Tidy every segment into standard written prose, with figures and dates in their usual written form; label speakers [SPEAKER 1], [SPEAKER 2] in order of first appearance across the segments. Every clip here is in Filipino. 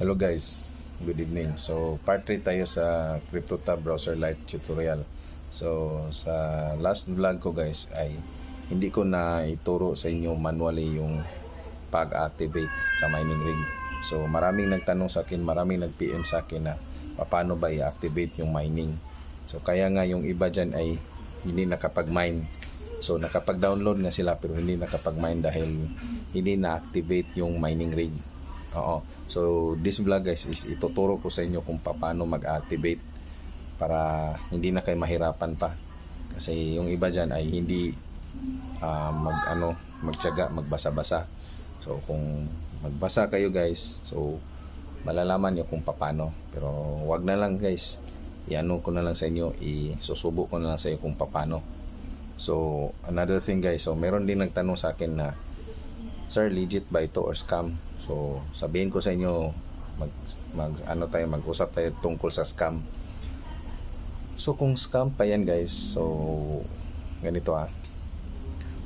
[SPEAKER 1] Hello guys, good evening. So part 3 tayo sa CryptoTab Browser Lite tutorial. So sa last vlog ko guys ay hindi ko na ituro sa inyo manually yung pag-activate sa mining rig. So maraming nagtanong sa akin, maraming nag-PM sa akin na paano ba i-activate yung mining. So kaya nga yung iba dyan ay hindi nakapag-mine. So nakapag-download nga sila pero hindi nakapag-mine dahil hindi na-activate yung mining rig. Oo. So this vlog guys is ituturo ko sa inyo kung paano mag-activate para hindi na kayo mahirapan pa. Kasi yung iba diyan ay hindi magtiyaga, magbasa-basa. So kung magbasa kayo guys, so malalaman niyo kung paano. Pero wag na lang guys. Iano ko na lang sa inyo, isusubo ko na lang sa inyo kung paano. So another thing guys, so meron din nagtanong sa akin na sir, legit ba ito or scam? So sabihin ko sa inyo mag-usap tayo tungkol sa scam. So kung scam pa yan guys, so ganito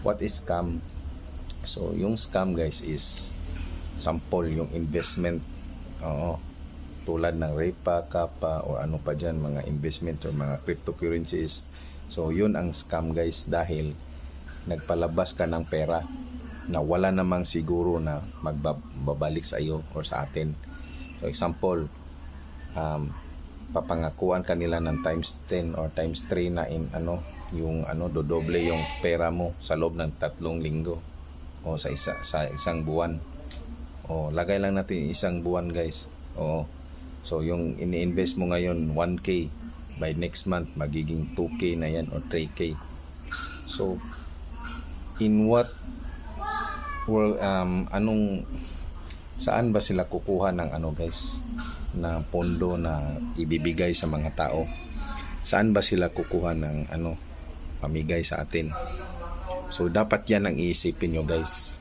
[SPEAKER 1] what is scam? So yung scam guys is sample yung investment, tulad ng Repa, Kappa o ano pa dyan, mga investment or mga cryptocurrencies. So yun ang scam guys, dahil nagpalabas ka ng pera na wala namang siguro na magbabalik sa iyo or sa atin. So example, papangakuan kanila ng times 10 or times 3 na dodoble yung pera mo sa loob ng 3 linggo o sa isang buwan. O lagay lang natin isang buwan guys. So yung ini-invest mo ngayon 1k, by next month magiging 2k na yan or 3k. So in what saan ba sila kukuha ng guys, na pondo na ibibigay sa mga tao? Saan ba sila kukuha ng pamigay sa atin? So dapat yan ang iisipin nyo guys.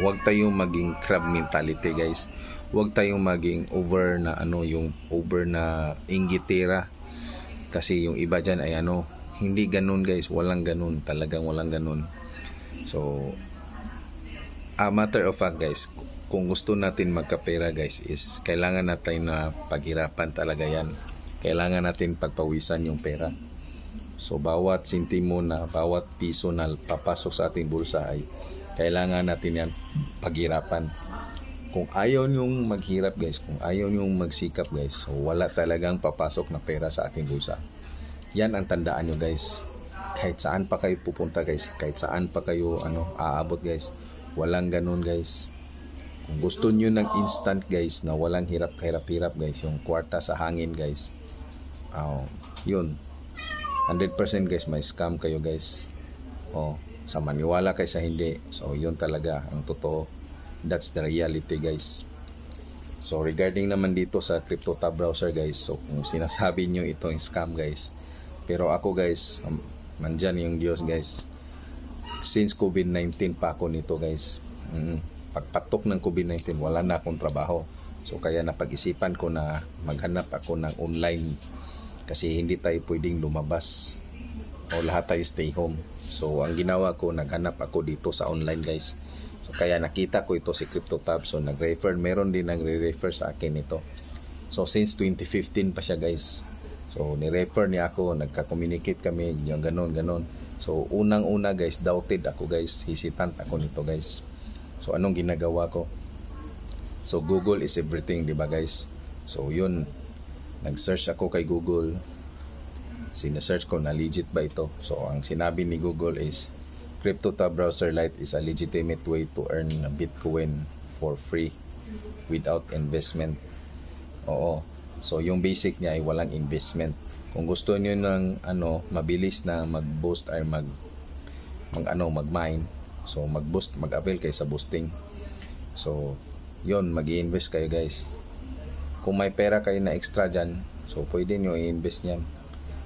[SPEAKER 1] Huwag tayong maging crab mentality guys. Huwag tayong maging over na inggitera. Kasi yung iba dyan ay hindi ganun guys, walang ganun, talagang walang ganun. So matter of fact guys, kung gusto natin magkapera guys is kailangan natin na paghirapan talaga yan. Kailangan natin pagpawisan yung pera. So bawat sentimo na, bawat piso na papasok sa ating bulsa ay kailangan natin yan paghirapan. Kung ayaw nyong maghirap guys, kung ayaw nyong magsikap guys, so wala talagang papasok na pera sa ating bulsa. Yan ang tandaan nyo guys. Kahit saan pa kayo pupunta guys, kahit saan pa kayo aabot guys, walang ganun guys. Kung gusto nyo ng instant guys, na walang hirap guys, yung kwarta sa hangin guys, yun 100% guys, may scam kayo guys. Sa maniwala kayo sa hindi, so yun talaga ang totoo. That's the reality guys. So regarding naman dito sa CryptoTab browser guys, so kung sinasabi nyo ito yung scam guys, pero ako guys, nandyan yung Diyos guys. Since COVID-19 pa ako nito guys. Pagpatok ng COVID-19 wala na akong trabaho. So kaya napag-isipan ko na maghanap ako ng online, kasi hindi tayo pwedeng lumabas o lahat tayo stay home. So ang ginawa ko, naghanap ako dito sa online guys. So kaya nakita ko ito si CryptoTab. So nag-refer, meron din nagre-refer sa akin ito. So since 2015 pa siya guys. So ni-refer niya ako, nagka-communicate kami, yung ganon. So unang-una guys, doubted ako guys, hesitant ako nito guys. So anong ginagawa ko? So Google is everything, di ba guys? So yun, nag-search ako kay Google. Sinesearch ko na legit ba ito. So ang sinabi ni Google is CryptoTab Browser Lite is a legitimate way to earn Bitcoin for free without investment. So yung basic niya ay walang investment. Kung gusto niyo ng mabilis na mag-boost or mag-mine, so mag-boost, mag-avail kayo sa boosting. So yun, mag-i-invest kayo guys. Kung may pera kayo na extra dyan, so pwede nyo i-invest nyan.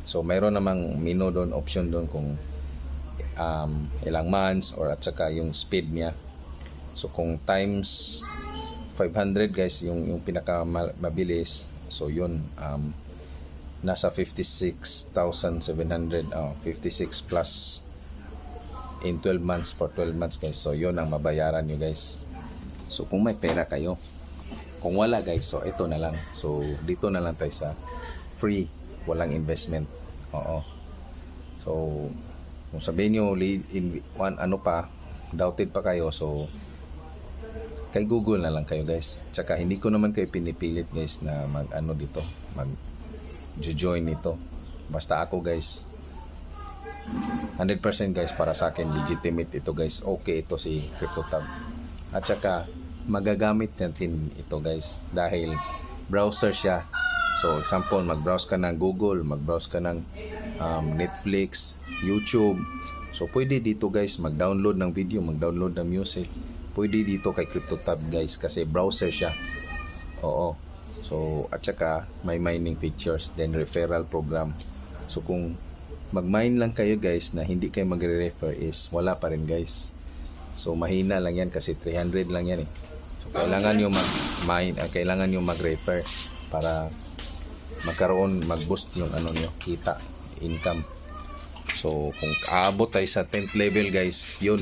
[SPEAKER 1] So mayroon namang menu doon, option doon kung ilang months or at saka yung speed niya. So kung times 500 guys, yung pinaka mabilis, so yun, nasa 56,700, 56 plus in 12 months, for 12 months guys. So yun ang mabayaran nyo guys. So kung may pera kayo, Kung wala guys, so ito na lang. So dito na lang tayo sa free, walang investment. Oo. So kung sabihin nyo ano pa, doubted pa kayo, so kay Google na lang kayo guys. Tsaka hindi ko naman kayo pinipilit guys na mag ano dito, mag join nito. Basta ako guys, 100% guys, para sa akin legitimate ito guys. Okay ito si CryptoTab. At saka magagamit natin ito guys dahil browser siya. So example, mag-browse ka ng Google, mag-browse ka ng Netflix, YouTube. So pwede dito guys mag-download ng video, mag-download ng music. Pwede dito kay CryptoTab guys kasi browser siya. Oo. So at saka may mining features, then referral program. So kung mag-mine lang kayo guys na hindi kayo magre-refer is wala pa rin guys. So mahina lang yan kasi 300 lang yan eh. So kailangan nyo mag-mine, kailangan nyo mag-refer para magkaroon, mag-boost yung ano nyo, kita, income. So kung aabot tayo sa 10th level guys, yun,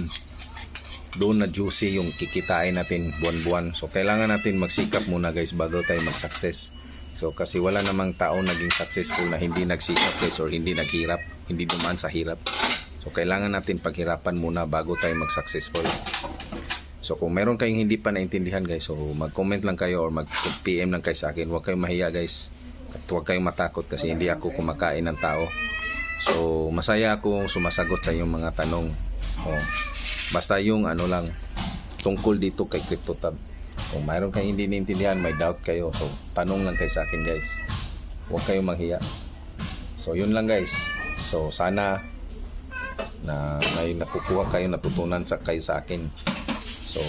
[SPEAKER 1] doon na juicy yung kikitain natin buwan-buwan. So kailangan natin magsikap muna guys bago tayo mag-success. So kasi wala namang tao naging successful na hindi nagsikap guys or hindi naghirap, hindi dumaan sa hirap. So kailangan natin paghirapan muna bago tayo mag-successful. So kung meron kayong hindi pa naintindihan guys, so mag-comment lang kayo or mag-PM lang kayo sa akin. Huwag kayong mahiya guys. At huwag kayong matakot kasi hindi ako kumakain ng tao. So masaya ako sumasagot sa inyong mga tanong. Oh, basta yung ano lang tungkol dito kay CryptoTab. Kung mayroon kayong hindi naintindihan, may doubt kayo, so tanong lang kayo sa akin guys. Huwag kayong maghiya. So yun lang guys. So sana na may nakukuha kayo, natutunan kayo sa akin. So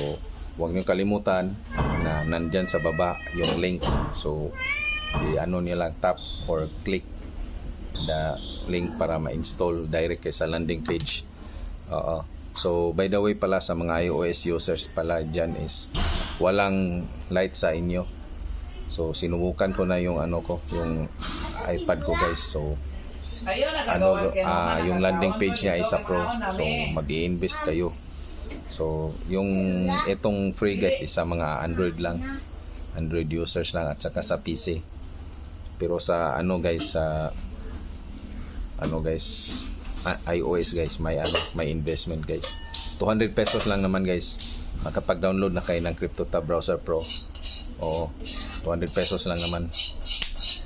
[SPEAKER 1] huwag niyo kalimutan na nandyan sa baba yung link. So ano niyo lang, tap or click the link para ma-install direct kayo sa landing page. Oo. So by the way pala, sa mga iOS users pala dyan is walang light sa inyo. So sinubukan ko na yung ano ko, yung iPad ko guys. So yung landing page niya is sa Pro. So mag-i-invest kayo. So yung itong free guys is sa mga Android lang, Android users lang, at saka sa PC. Pero sa ano guys, sa iOS guys, may investment guys. 200 pesos lang naman guys, makapag-download na kayo ng CryptoTab Browser Pro. Oo, 200 pesos lang naman.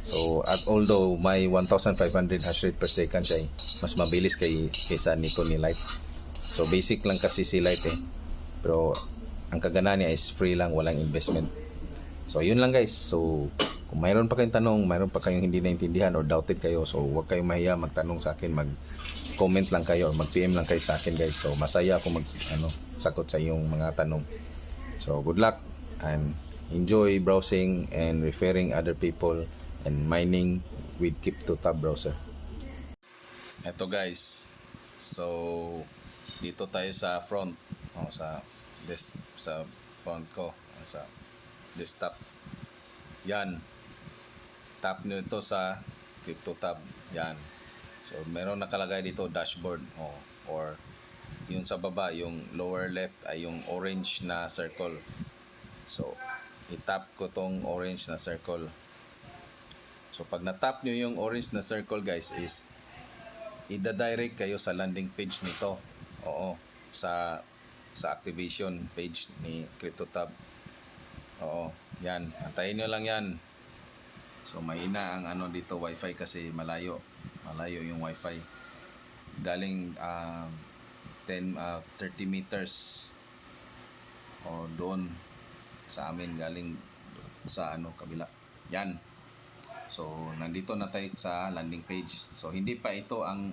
[SPEAKER 1] So at although may 1,500 hash rate per second siya, mas mabilis kaysa nito ni Lite. So basic lang kasi si Lite eh, pero ang kagana niya is free lang, walang investment. So yun lang guys. So kung mayroon pa kayong tanong, mayroon pa kayong hindi naintindihan or doubted kayo, so huwag kayong mahiya magtanong sa akin, mag-comment lang kayo or mag-PM lang kayo sa akin guys. So masaya ako sagot sa iyong mga tanong. So good luck and enjoy browsing and referring other people and mining with CryptoTab browser. Eto guys. So dito tayo sa front, sa front ko, sa desktop. Yan. Tap nyo ito sa CryptoTab. Yan. So meron nakalagay dito dashboard, or yung sa baba, yung lower left ay yung orange na circle. So i-tap ko tong orange na circle. So pag na-tap nyo yung orange na circle guys, is ida-direct kayo sa landing page nito. Oo, sa activation page ni CryptoTab. Oo, yan. Antayin nyo lang yan. So mahina ang dito wifi kasi malayo yung wifi. Galing 30 meters doon sa amin, galing sa kabila. Yan. So nandito na tayo sa landing page. So hindi pa ito ang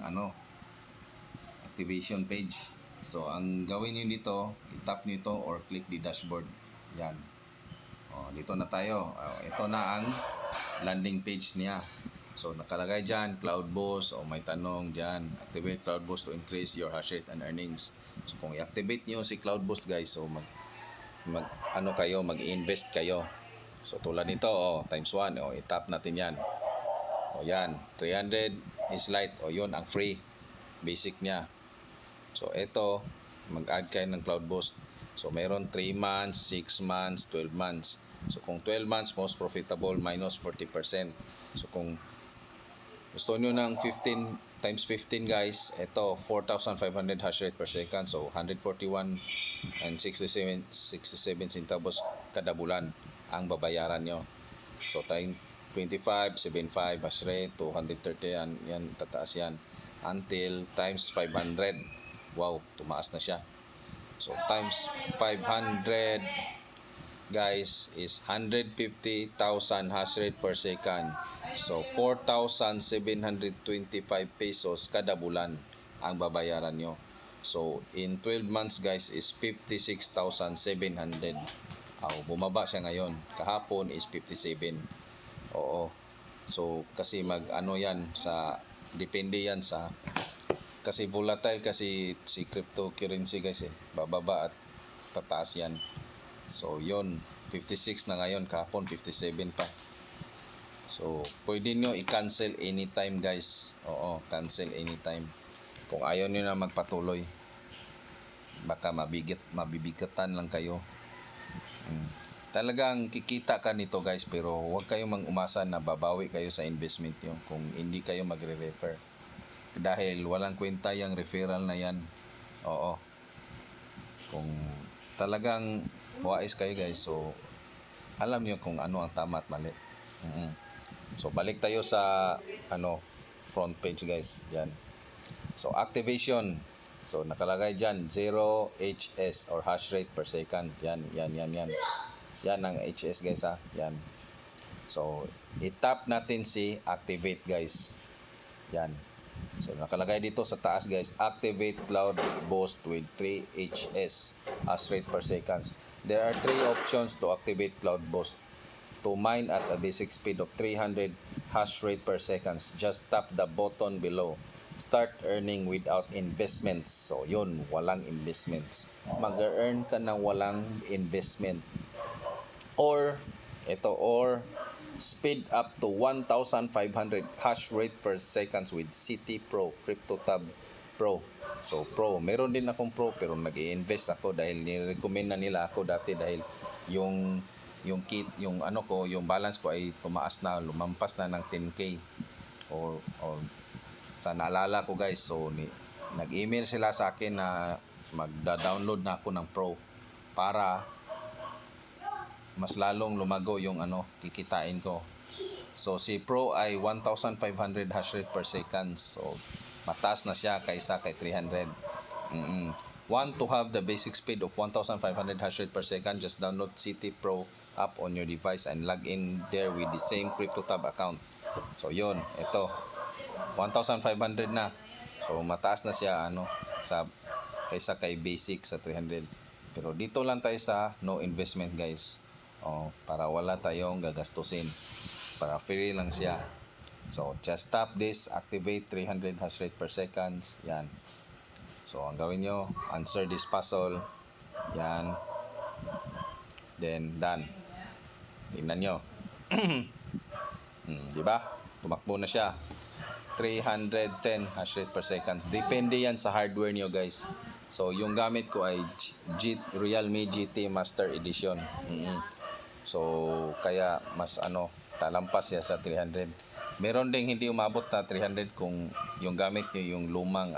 [SPEAKER 1] activation page. So ang gawin niyo dito, i-tap niyo ito or click the dashboard. Yan. Dito na tayo. Ito na ang landing page niya. So nakalagay dyan CloudBoost, may tanong dyan, activate CloudBoost to increase your hash rate and earnings. So kung i-activate niyo si CloudBoost guys, so mag-invest kayo. So tulad nito, times 1, i-tap natin yan. Yan, 300 is Lite, yun ang free, basic niya. So ito, mag-add kayo ng CloudBoost. So mayroon 3 months, 6 months, 12 months. So kung 12 months, most profitable minus 40%. So kung gusto nyo ng 15 times 15 guys, ito 4,500 hash rate per second. So 141 and 67 centavos kada bulan ang babayaran nyo. So time 25, 75 hash rate, 230 yan tataas yan until times 500. Wow, tumaas na siya. So times 500 guys is 150,000 hash rate per second. So 4,725 pesos kada bulan ang babayaran nyo. So in 12 months guys is 56,700. Bumaba siya ngayon. Kahapon is 57. Oo. So kasi yan sa depende yan sa kasi volatile kasi si cryptocurrency guys bababa at tataas yan. So yon 56 na ngayon, kahapon 57 pa. So pwede nyo i-cancel anytime guys. Oo, cancel anytime. Kung ayaw nyo na magpatuloy, baka mabibigatan lang kayo. Talagang kikita ka nito guys, pero huwag kayong umasa na babawi kayo sa investment nyo kung hindi kayo magre-refer. Dahil walang kwenta yung referral na yan. Oo. Kung talagang wais kayo guys, so alam niyo kung ano ang tama at mali. So balik tayo sa front page guys. Yan. So activation. So nakalagay diyan 0 HS or hash rate per second. Yan. Yan ang HS guys ha. Yan. So i-tap natin si activate guys. Yan. So nakalagay dito sa taas guys, activate cloud boost with 3 HS hash rate per seconds. There are 3 options to activate cloud boost. To mine at a basic speed of 300 hash rate per seconds, just tap the button below. Start earning without investments. So yun, walang investments. Mag-earn ka ng walang investment. Or speed up to 1,500 hash rate per seconds with CT Pro, CryptoTab Pro. So Pro, meron din akong Pro pero nag-i-invest ako dahil ni-recommend na nila ako dati dahil yung yung balance ko ay tumaas na, lumampas na ng 10k or sa naalala ko guys. So nag-email sila sa akin na magda-download na ako ng Pro para mas lalong lumago yung kikitain ko. So si Pro ay 1,500 hash rate per second. So mataas na siya kaysa kay 300. Want to have the basic speed of 1,500 hash rate per second, just download CT Pro app on your device and log in there with the same CryptoTab account. So yun, ito 1,500 na. So mataas na siya kaysa kay basic sa 300. Pero dito lang tayo sa no investment guys. Para wala tayong gagastusin. Para free lang siya. So just tap this, activate 300 hash rate per seconds. Yan. So ang gawin nyo, answer this puzzle. Yan. Then done. Tingnan nyo. Diba? Tumakbo na siya. 310 hash rate per seconds. Depende yan sa hardware nyo guys. So yung gamit ko ay Realme GT Master Edition. So kaya mas talampas siya sa 300. Meron ding hindi umabot na 300 kung yung gamit nyo yung lumang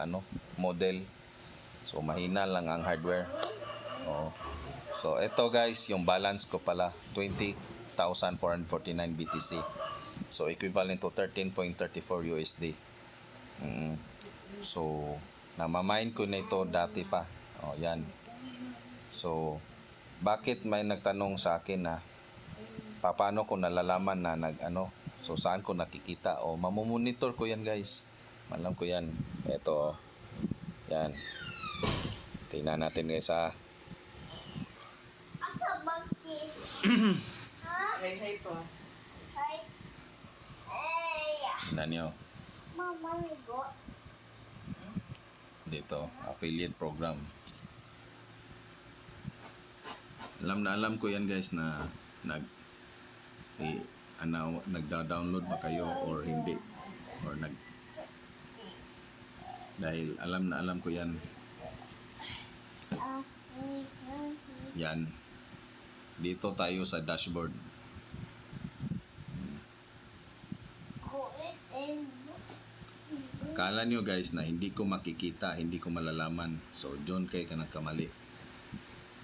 [SPEAKER 1] model. So mahina lang ang hardware. So ito guys, yung balance ko pala 20,449 BTC. So equivalent to 13.34 USD. So namamine ko na ito dati pa. Yan. So bakit may nagtanong sa akin na paano ko nalalaman na so saan ko nakikita mamomonitor ko yan guys. Alam ko yan. Ito. Yan. Tingnan natin guys ha.
[SPEAKER 2] Asa bakit? Hey po. Hi.
[SPEAKER 1] Tingnan nyo.
[SPEAKER 2] Mama, go.
[SPEAKER 1] Dito, affiliate program. Alam ko yan guys na nagda-download ba kayo or hindi, or dahil alam ko yan. Yan. Dito tayo sa dashboard.
[SPEAKER 2] Who is in
[SPEAKER 1] Akala nyo guys na hindi ko makikita, hindi ko malalaman. So, John kay ka nagkamali.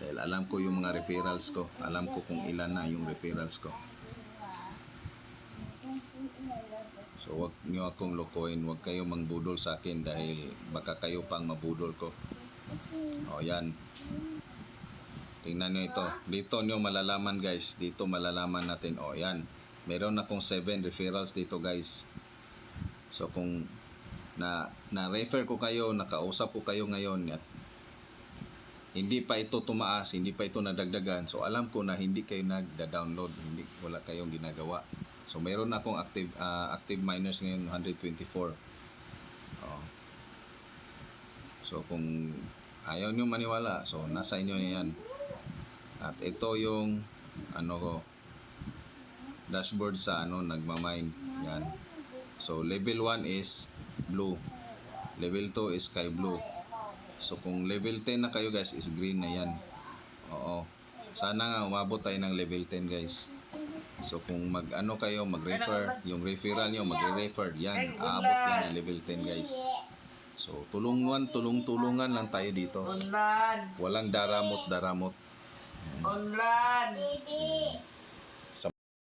[SPEAKER 1] Dahil alam ko yung mga referrals ko. Alam ko kung ilan na yung referrals ko. So, wag nyo akong lokohin. Wag kayo mangbudol sa akin dahil baka kayo pang mabudol ko. O, yan. Tingnan nyo ito. Dito nyo malalaman guys. Dito malalaman natin. O, yan. Meron akong 7 referrals dito guys. So, kung na-refer ko kayo, nakausap ko kayo ngayon at hindi pa ito tumaas, hindi pa ito nadagdagan. So alam ko na hindi kayo nagda-download, wala kayong ginagawa. So meron akong active miners ngayon 124. So kung ayaw nyo maniwala, so nasa inyo na yan. At ito yung dashboard sa nagmamine. Yan. So level 1 is blue. Level 2 is sky blue. So kung level 10 na kayo guys is green na yan. Oo. Sana nga umabot tayo ng level 10 guys. So kung kayo mag-refer, yung referral nyo magre-refer yan. Aabot yan ng level 10 guys. So tulungan lang tayo dito. Walang daramot.
[SPEAKER 2] baby?